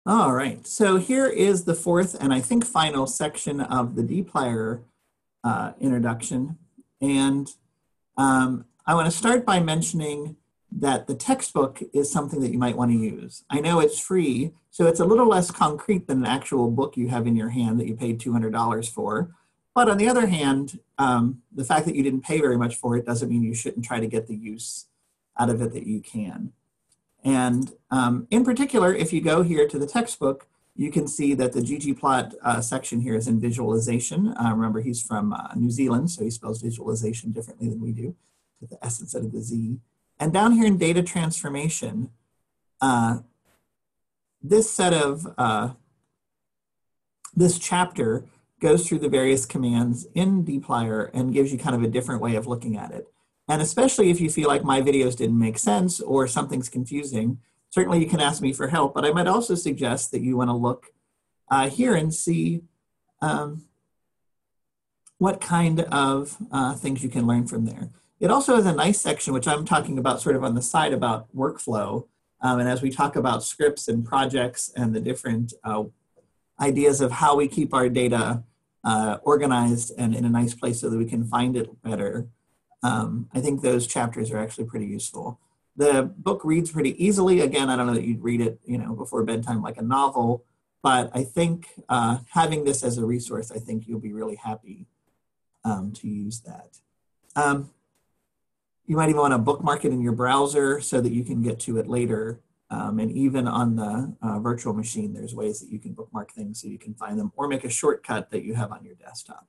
All right, so here is the fourth and I think final section of the dplyr introduction. And I want to start by mentioning that the textbook is something that you might want to use. I know it's free, so it's a little less concrete than an actual book you have in your hand that you paid $200 for. But on the other hand, the fact that you didn't pay very much for it doesn't mean you shouldn't try to get the use out of it that you can. And in particular, if you go here to the textbook, you can see that the ggplot section here is in visualization. Remember, he's from New Zealand, so he spells visualization differently than we do, with the S instead of the Z. And down here in data transformation, this chapter goes through the various commands in dplyr and gives you kind of a different way of looking at it. And especially if you feel like my videos didn't make sense or something's confusing, certainly you can ask me for help, but I might also suggest that you want to look here and see what kind of things you can learn from there. It also has a nice section, which I'm talking about sort of on the side about workflow. And as we talk about scripts and projects and the different ideas of how we keep our data organized and in a nice place so that we can find it better, I think those chapters are actually pretty useful. The book reads pretty easily. Again, I don't know that you'd read it, before bedtime like a novel, but I think having this as a resource, I think you'll be really happy to use that. You might even want to bookmark it in your browser so that you can get to it later. And even on the virtual machine, there's ways that you can bookmark things so you can find them or make a shortcut that you have on your desktop.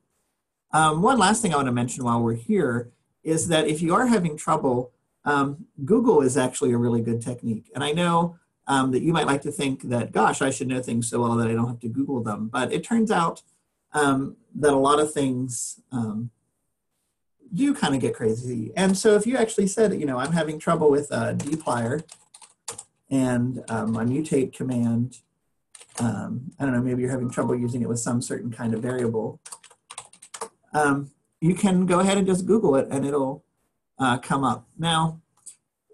One last thing I want to mention while we're here is that if you are having trouble, Google is actually a really good technique. And I know that you might like to think that, gosh, I should know things so well that I don't have to Google them. But it turns out that a lot of things do kind of get crazy. And so if you actually said, I'm having trouble with dplyr and my mutate command, I don't know, maybe you're having trouble using it with some certain kind of variable, you can go ahead and just Google it and it'll come up. Now,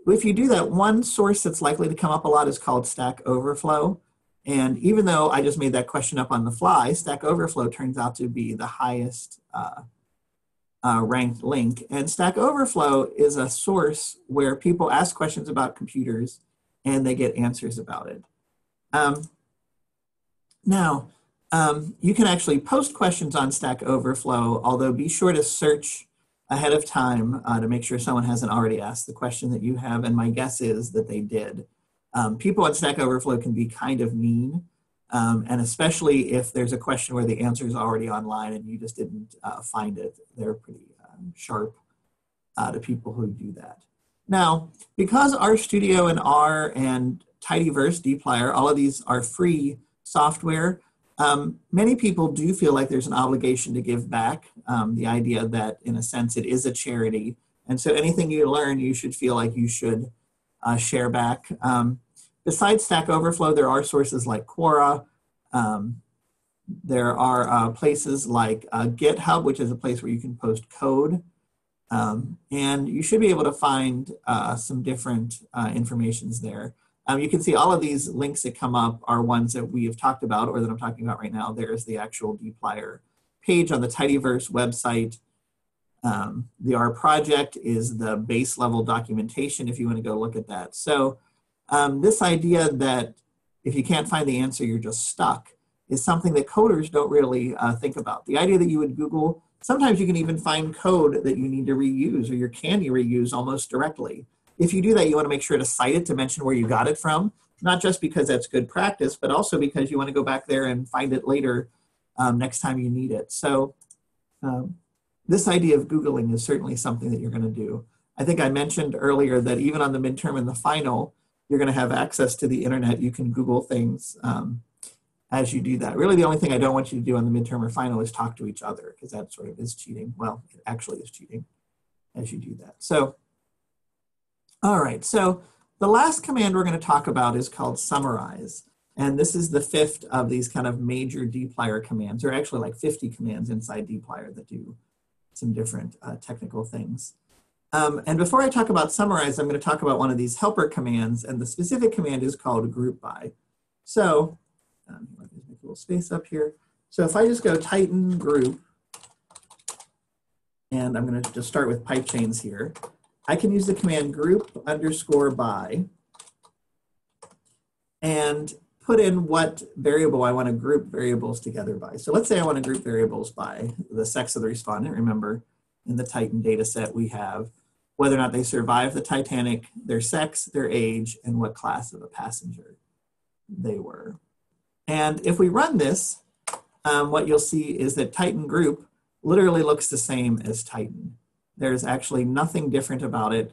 if you do that, one source that's likely to come up a lot is called Stack Overflow. And even though I just made that question up on the fly, Stack Overflow turns out to be the highest ranked link. And Stack Overflow is a source where people ask questions about computers and they get answers about it. You can actually post questions on Stack Overflow, although be sure to search ahead of time to make sure someone hasn't already asked the question that you have, and my guess is that they did. People on Stack Overflow can be kind of mean, and especially if there's a question where the answer is already online and you just didn't find it. They're pretty sharp to people who do that. Now, because RStudio and R and tidyverse, dplyr, all of these are free software, many people do feel like there's an obligation to give back, the idea that in a sense it is a charity. And so anything you learn, you should feel like you should share back. Besides Stack Overflow, there are sources like Quora. There are places like GitHub, which is a place where you can post code. And you should be able to find some different informations there. You can see all of these links that come up are ones that we have talked about or that I'm talking about right now. There's the actual dplyr page on the tidyverse website. The R project is the base level documentation if you want to go look at that. So this idea that if you can't find the answer, you're just stuck is something that coders don't really think about. The idea that you would Google, sometimes you can even find code that you need to reuse or you can reuse almost directly. If you do that, you want to make sure to cite it to mention where you got it from, not just because that's good practice, but also because you want to go back there and find it later next time you need it. So this idea of Googling is certainly something that you're going to do. I think I mentioned earlier that even on the midterm and the final, you're going to have access to the internet. You can Google things as you do that. Really, the only thing I don't want you to do on the midterm or final is talk to each other, because that sort of is cheating. Well, it actually is cheating as you do that. So, all right, so the last command we're going to talk about is called summarize. And this is the fifth of these kind of major dplyr commands. There are actually like 50 commands inside dplyr that do some different technical things. And before I talk about summarize, I'm going to talk about one of these helper commands, and the specific command is called group by. So Let's make a little space up here. So if I just go Tighten group, and I'm going to just start with pipe chains here, I can use the command group underscore by and put in what variable I want to group variables together by. So let's say I want to group variables by the sex of the respondent. Remember, in the Titan data set, we have whether or not they survived the Titanic, their sex, their age, and what class of a passenger they were. And if we run this, what you'll see is that Titan group literally looks the same as Titan. There's actually nothing different about it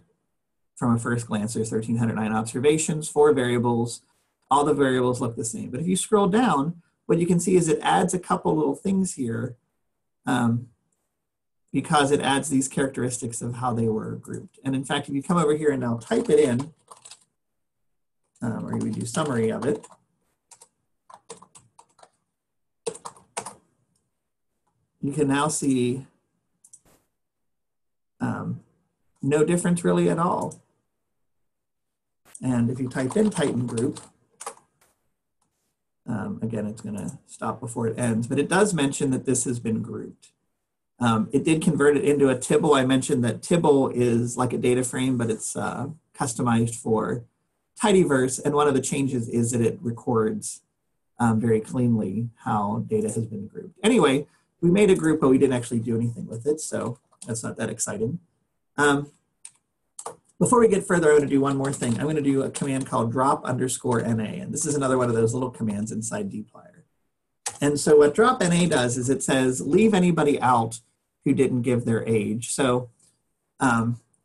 from a first glance. There's 1,309 observations, 4 variables. All the variables look the same. But if you scroll down, what you can see is it adds a couple little things here because it adds these characteristics of how they were grouped. And in fact, if you come over here and now type it in, or we do summary of it, you can now see no difference really at all. And if you type in Titan group, again, it's going to stop before it ends, but it does mention that this has been grouped. It did convert it into a tibble. I mentioned that tibble is like a data frame, but it's customized for tidyverse. And one of the changes is that it records very cleanly how data has been grouped. Anyway, we made a group, but we didn't actually do anything with it, so that's not that exciting. Before we get further, I'm going to do one more thing. I'm going to do a command called drop underscore NA, and this is another one of those little commands inside dplyr. And so what drop NA does is it says leave anybody out who didn't give their age. So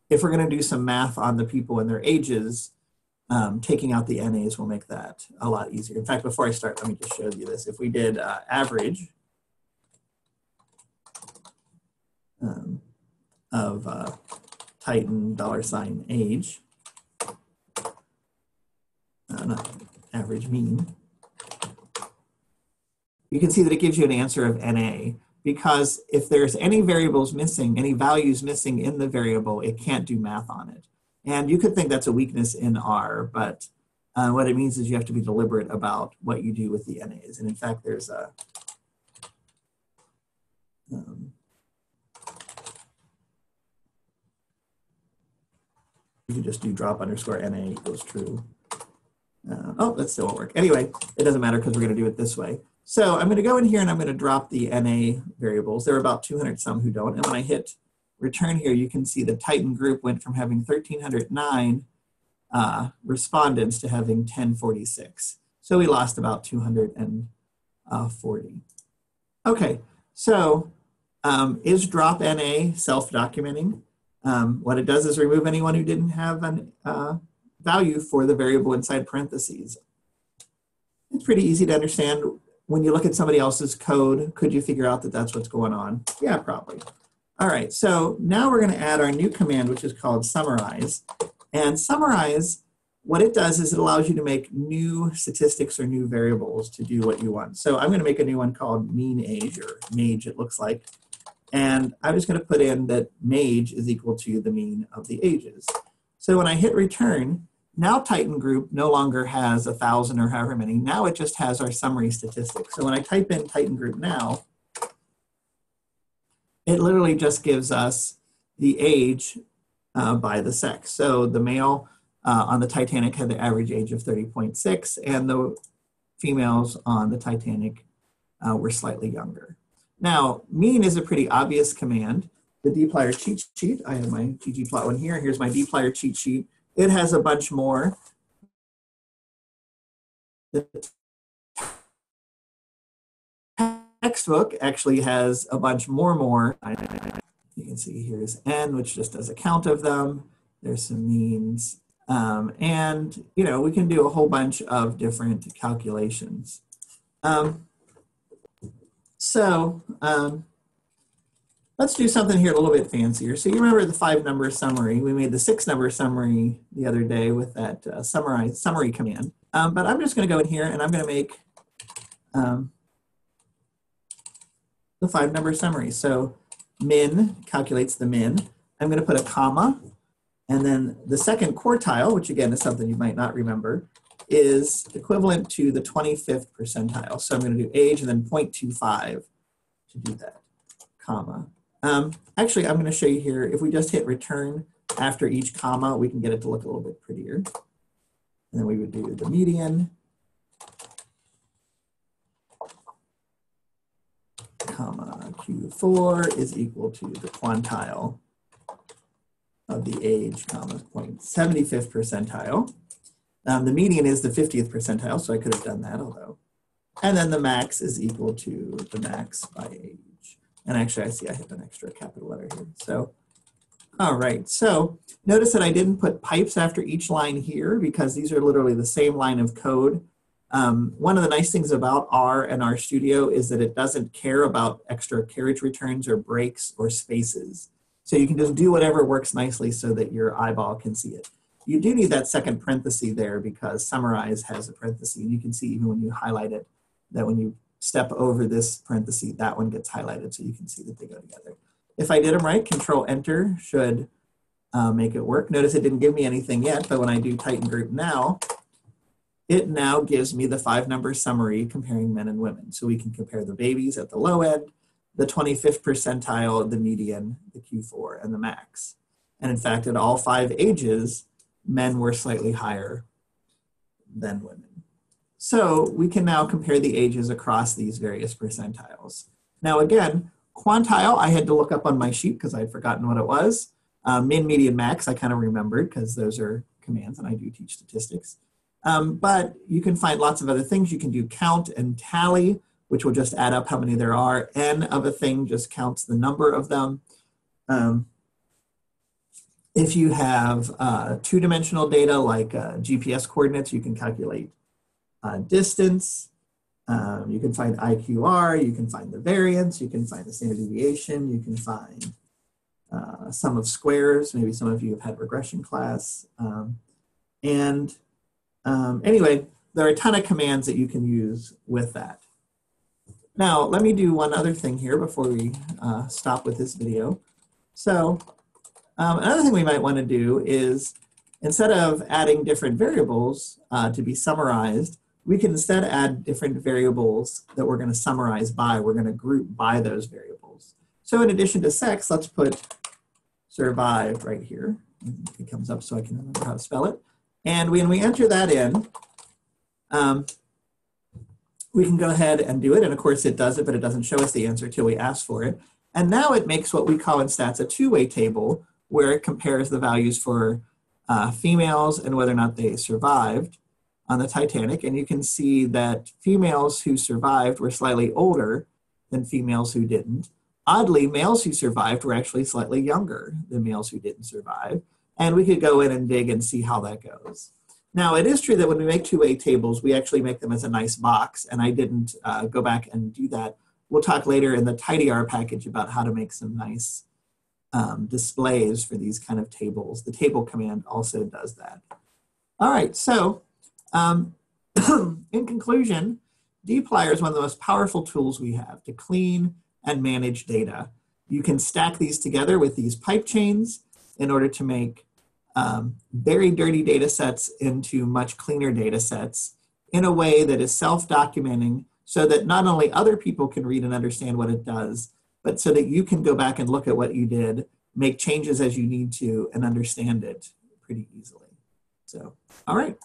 if we're going to do some math on the people and their ages, taking out the NAs will make that a lot easier. In fact, before I start, let me just show you this. If we did average of Titan $age, not average mean, you can see that it gives you an answer of NA, because if there's any variables missing, any values missing in the variable, it can't do math on it. And you could think that's a weakness in R, but what it means is you have to be deliberate about what you do with the NAs. And in fact, there's a you can just do drop underscore NA equals true. Oh, that still won't work. Anyway, it doesn't matter because we're going to do it this way. So I'm going to go in here and I'm going to drop the NA variables. There are about 200 some who don't. And when I hit return here, you can see the Titan group went from having 1,309 respondents to having 1046. So we lost about 240. Okay, so is drop NA self-documenting? What it does is remove anyone who didn't have a value for the variable inside parentheses. It's pretty easy to understand. When you look at somebody else's code, could you figure out that that's what's going on? Yeah, probably. All right, so now we're going to add our new command, which is called summarize. And summarize, what it does is it allows you to make new statistics or new variables to do what you want. So I'm going to make a new one called mean age, or MAGE it looks like. And I'm just going to put in that MAGE is equal to the mean of the ages. So when I hit return, now Titan group no longer has 1,000 or however many. Now it just has our summary statistics. So when I type in Titan group now, it literally just gives us the age by the sex. So the male on the Titanic had the average age of 30.6, and the females on the Titanic were slightly younger. Now, mean is a pretty obvious command. The dplyr cheat sheet, I have my ggplot one here. Here's my dplyr cheat sheet. It has a bunch more. The textbook actually has a bunch more. You can see here's N, which just does a count of them. There's some means. And, you know, we can do a whole bunch of different calculations. Let's do something here a little bit fancier. So you remember the 5-number summary. We made the 6-number summary the other day with that summary command. But I'm just going to go in here and I'm going to make the 5-number summary. So min calculates the min. I'm going to put a comma. And then the second quartile, which again is something you might not remember, is equivalent to the 25th percentile. So I'm going to do age and then 0.25 to do that, comma. Actually, I'm going to show you here, if we just hit return after each comma, we can get it to look a little bit prettier. And then we would do the median, comma, Q4 is equal to the quantile of the age, comma, 0.75th percentile. The median is the 50th percentile, so I could have done that, although. And then the max is equal to the max by age. And actually, I see I have an extra capital letter here. So, all right. So notice that I didn't put pipes after each line here because these are literally the same line of code. One of the nice things about R and RStudio is that it doesn't care about extra carriage returns or breaks or spaces. So you can just do whatever works nicely so that your eyeball can see it. You do need that second parenthesis there because summarize has a parenthesis. And you can see even when you highlight it, that when you step over this parenthesis, that one gets highlighted so you can see that they go together. If I did them right, Control Enter should make it work. Notice it didn't give me anything yet, but when I do Tighten Group Now, it now gives me the 5-number summary comparing men and women. So we can compare the babies at the low end, the 25th percentile, the median, the Q4, and the max. And in fact, at all 5 ages, men were slightly higher than women. So we can now compare the ages across these various percentiles. Now again, quantile, I had to look up on my sheet because I'd forgotten what it was. Min, median, max, I kind of remembered because those are commands and I do teach statistics. But you can find lots of other things. You can do count and tally, which will just add up how many there are. N of a thing just counts the number of them. If you have two-dimensional data like GPS coordinates, you can calculate distance. You can find IQR, you can find the variance, you can find the standard deviation, you can find sum of squares. Maybe some of you have had regression class. Anyway, there are a ton of commands that you can use with that. Now, let me do one other thing here before we stop with this video. So another thing we might want to do is, instead of adding different variables to be summarized, we can instead add different variables that we're going to summarize by. We're going to group by those variables. So in addition to sex, let's put survived right here. It comes up so I can remember how to spell it. And when we enter that in, we can go ahead and do it. And of course it does it, but it doesn't show us the answer till we ask for it. And now it makes what we call in stats a two-way table where it compares the values for females and whether or not they survived on the Titanic. And you can see that females who survived were slightly older than females who didn't. Oddly, males who survived were actually slightly younger than males who didn't survive. And we could go in and dig and see how that goes. Now, it is true that when we make two-way tables, we actually make them as a nice box, and I didn't go back and do that. We'll talk later in the tidyr package about how to make some nice displays for these kind of tables. The table command also does that. All right, so in conclusion, dplyr is one of the most powerful tools we have to clean and manage data. You can stack these together with these pipe chains in order to make very dirty data sets into much cleaner data sets in a way that is self-documenting so that not only other people can read and understand what it does, but so that you can go back and look at what you did, make changes as you need to, and understand it pretty easily. So, all right.